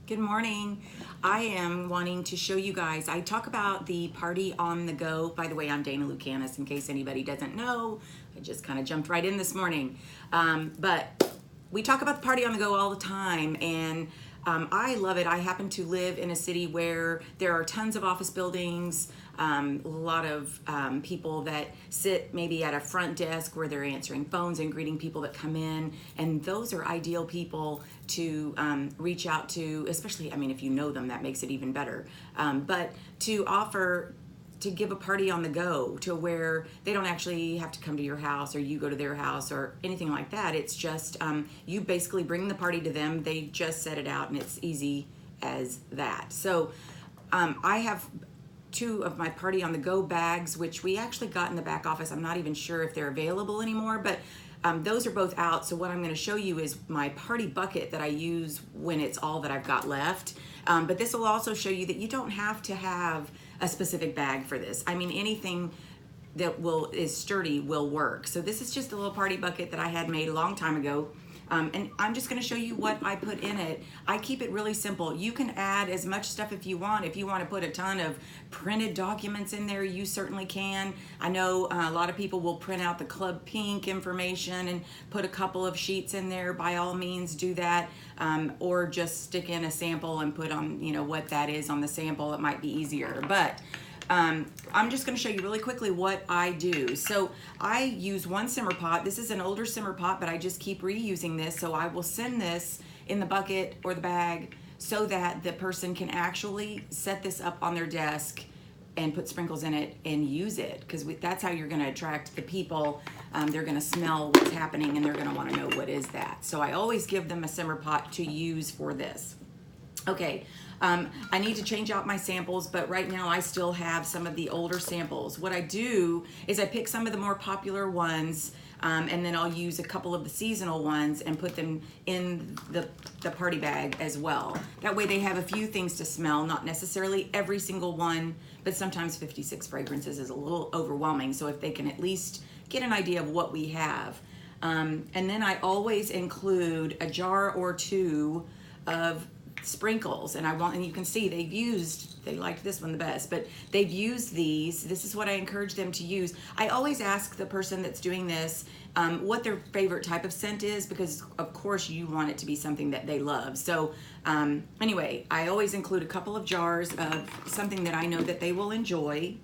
Good morning. I am wanting to show you guys, I talk about the party on the go. By the way, I'm Dana Lucanis, in case anybody doesn't know. I just kind of jumped right in this morning. But we talk about the party on the go all the time, and I love it. I happen to live in a city where there are tons of office buildings, a lot of people that sit maybe at a front desk where they're answering phones and greeting people that come in, and those are ideal people to reach out to, especially, I mean, if you know them, that makes it even better. But to offer to give a party on the go to where they don't actually have to come to your house or you go to their house or anything like that. It's just you basically bring the party to them. They just set it out and it's easy as that. So I have two of my party on the go bags, which we actually got in the back office. I'm not even sure if they're available anymore, but those are both out. So what I'm going to show you is my party bucket that I use when it's all that I've got left. But this will also show you that you don't have to have a specific bag for this. I mean, anything that is sturdy will work. So this is just a little party bucket that I had made a long time ago. And I'm just going to show you what I put in it. I keep it really simple. You can add as much stuff if you want. If you want to put a ton of printed documents in there, you certainly can. I know a lot of people will print out the Club Pink information and put a couple of sheets in there. By all means, do that. Or just stick in a sample and put on, what that is on the sample. It might be easier. But I'm just going to show you really quickly what I do. So I use one simmer pot. This is an older simmer pot, but I just keep reusing this. So I will send this in the bucket or the bag so that the person can actually set this up on their desk and put sprinkles in it and use it, because that's how you're going to attract the people. They're going to smell what's happening and they're going to want to know what is that. So I always give them a simmer pot to use for this. Okay, I need to change out my samples, but right now I still have some of the older samples. What I do is I pick some of the more popular ones, and then I'll use a couple of the seasonal ones and put them in the party bag as well. That way they have a few things to smell, not necessarily every single one, but sometimes 56 fragrances is a little overwhelming. So if they can at least get an idea of what we have. And then I always include a jar or two of sprinkles, and you can see they liked this one the best, but they've used these. This is what I encourage them to use. I always ask the person that's doing this what their favorite type of scent is, because of course you want it to be something that they love. So anyway, I always include a couple of jars of something that I know that they will enjoy.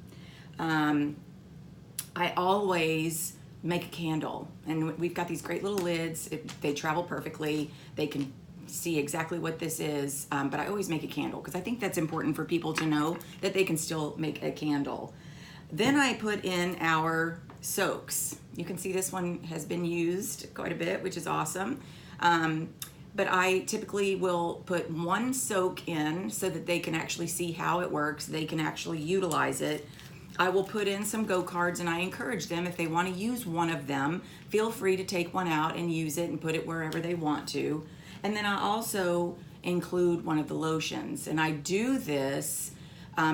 I always make a candle, and we've got these great little lids. They travel perfectly. They can see exactly what this is, but I always make a candle because I think that's important for people to know that they can still make a candle. Then I put in our soaks. You can see this one has been used quite a bit, which is awesome. But I typically will put one soak in so that they can actually see how it works. They can actually utilize it. I will put in some Go cards, and I encourage them, if they want to use one of them, feel free to take one out and use it and put it wherever they want to. And then I also include one of the lotions, and I do this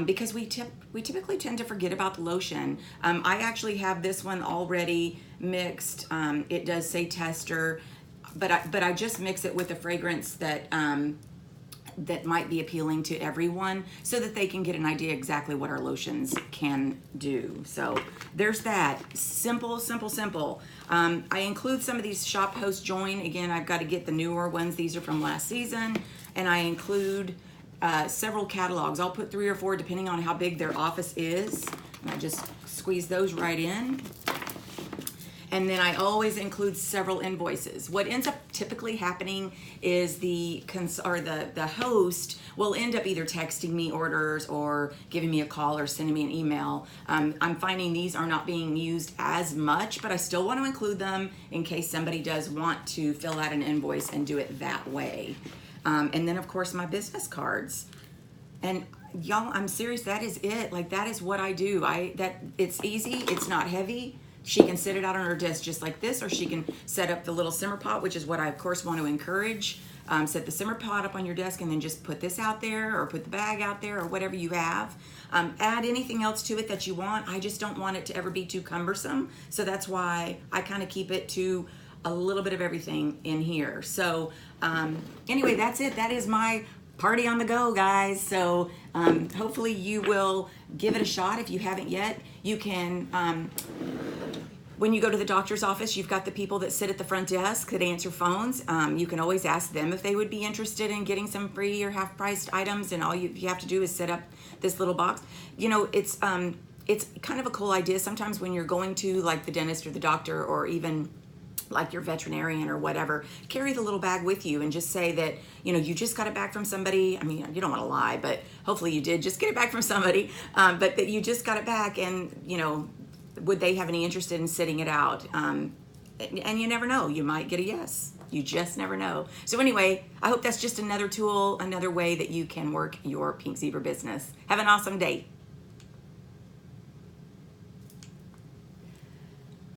because we typically tend to forget about the lotion. I actually have this one already mixed. It does say tester, but I just mix it with a fragrance that that might be appealing to everyone, so that they can get an idea exactly what our lotions can do. So there's that. Simple, simple, simple. I include some of these Shop Host Join. Again, I've got to get the newer ones. These are from last season. And I include several catalogs. I'll put 3 or 4 depending on how big their office is. And I just squeeze those right in. And then I always include several invoices. What ends up typically happening is the host will end up either texting me orders or giving me a call or sending me an email. I'm finding these are not being used as much, but I still want to include them in case somebody does want to fill out an invoice and do it that way. And then of course my business cards. And y'all, I'm serious, that is it. Like, that is what I do. It's easy, it's not heavy. She can set it out on her desk just like this, or she can set up the little simmer pot, which is what I of course want to encourage. Set the simmer pot up on your desk and then just put this out there, or put the bag out there, or whatever you have. Add anything else to it that you want. I just don't want it to ever be too cumbersome. So that's why I kind of keep it to a little bit of everything in here. So anyway, that's it. That is my party on the go, guys. So hopefully you will give it a shot. If you haven't yet, you can, when you go to the doctor's office, you've got the people that sit at the front desk that answer phones. You can always ask them if they would be interested in getting some free or half-priced items, and all you have to do is set up this little box. You know, it's kind of a cool idea. Sometimes when you're going to like the dentist or the doctor, or even like your veterinarian or whatever, carry the little bag with you and just say that, you know, you just got it back from somebody. I mean, you don't want to lie, but hopefully you did just get it back from somebody, but that you just got it back, and, you know, would they have any interest in sitting it out? And you never know, you might get a yes. You just never know. So anyway, I hope that's just another tool, another way that you can work your Pink Zebra business. Have an awesome day.